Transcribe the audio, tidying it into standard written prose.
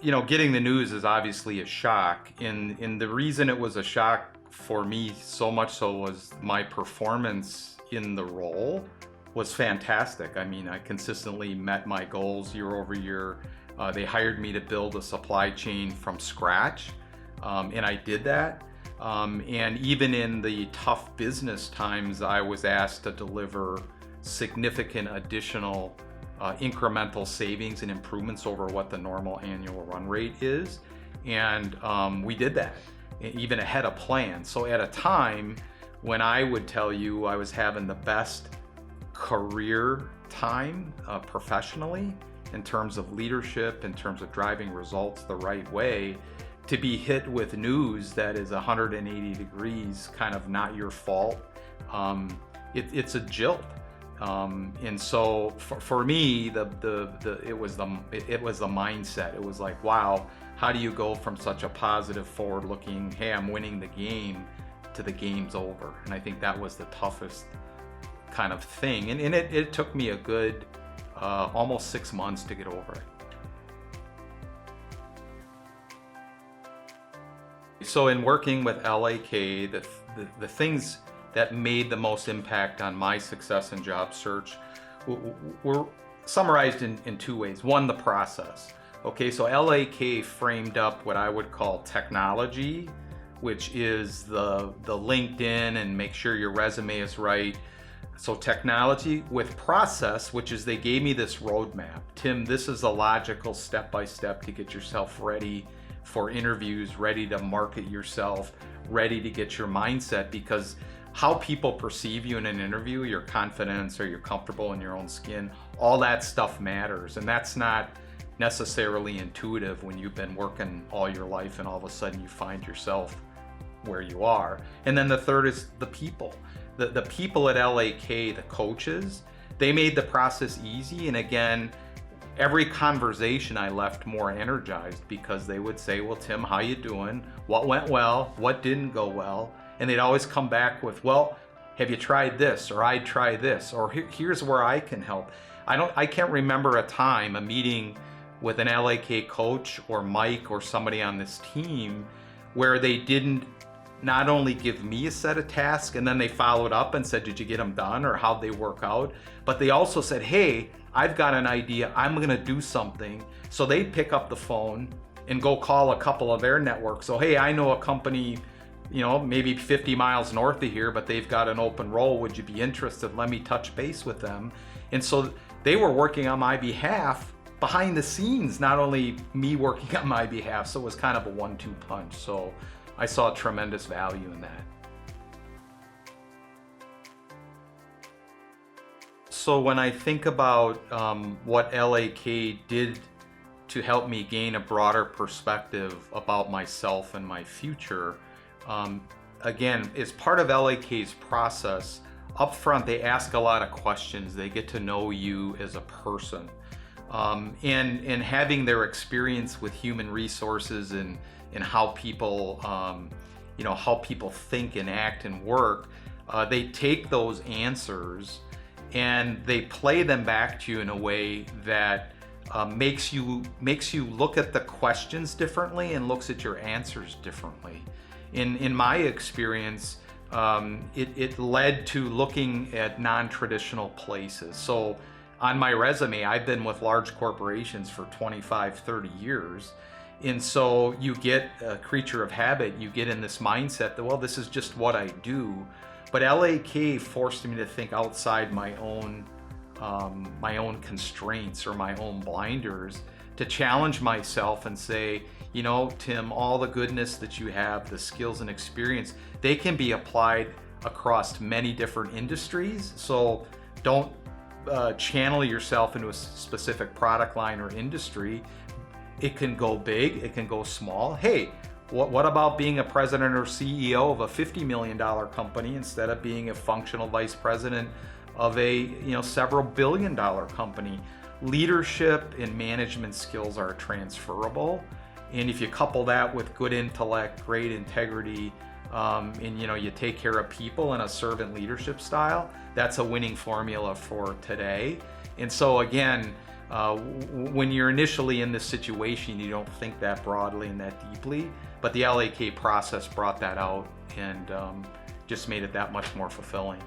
getting the news is obviously a shock, and the reason it was a shock for me so much so was my performance in the role was fantastic. I mean, I consistently met my goals year over year. They hired me to build a supply chain from scratch, and I did that. And even in the tough business times, I was asked to deliver significant additional incremental savings and improvements over what the normal annual run rate is. And we did that, even ahead of plan. So at a time when I would tell you I was having the best career time professionally, in terms of leadership, in terms of driving results the right way, to be hit with news that is 180 degrees, kind of not your fault, it's a jolt. And so for me, it was the mindset. It was like, wow, how do you go from such a positive, forward-looking, hey, I'm winning the game, to the game's over? And I think that was the toughest kind of thing. And it took me a good almost 6 months to get over it. So in working with LAK, the things that made the most impact on my success in job search were summarized in two ways. One, the process. Okay, so LAK framed up what I would call technology, which is the LinkedIn and make sure your resume is right. So technology with process, which is they gave me this roadmap. Tim, this is a logical step-by-step to get yourself ready for interviews, ready to market yourself, ready to get your mindset, because how people perceive you in an interview, your confidence, or you're comfortable in your own skin, all that stuff matters. And that's not necessarily intuitive when you've been working all your life and all of a sudden you find yourself where you are. And then the third is the people. The people at LAK, the coaches, they made the process easy. And again, every conversation I left more energized, because they would say, well, Tim, how you doing? What went well? What didn't go well? And they'd always come back with, well, have you tried this? Or I'd try this, or here's where I can help. I can't remember a meeting with an LAK coach or Mike or somebody on this team where they didn't not only give me a set of tasks and then they followed up and said, did you get them done, or how'd they work out? But they also said, hey, I've got an idea, I'm gonna do something. So they'd pick up the phone and go call a couple of their networks. So, hey, I know a company, maybe 50 miles north of here, but they've got an open role. Would you be interested? Let me touch base with them. And so they were working on my behalf behind the scenes, not only me working on my behalf. So it was kind of a 1-2 punch. So I saw tremendous value in that. So when I think about what LAK did to help me gain a broader perspective about myself and my future, again, as part of LAK's process, up front they ask a lot of questions. They get to know you as a person. And having their experience with human resources and how people, how people think and act and work, they take those answers and they play them back to you in a way that makes you look at the questions differently and looks at your answers differently. In my experience, it led to looking at non-traditional places. So on my resume, I've been with large corporations for 25, 30 years. And so you get a creature of habit, you get in this mindset that, well, this is just what I do. But LAK forced me to think outside my own constraints or my own blinders, to challenge myself and say, Tim, all the goodness that you have, the skills and experience, they can be applied across many different industries. So don't channel yourself into a specific product line or industry. It can go big, it can go small. Hey, what about being a president or CEO of a $50 million company instead of being a functional vice president of a several $billion company? Leadership and management skills are transferable, and if you couple that with good intellect, great integrity, and you take care of people in a servant leadership style, that's a winning formula for today. And so again, When you're initially in this situation, you don't think that broadly and that deeply, but the LAK process brought that out and just made it that much more fulfilling.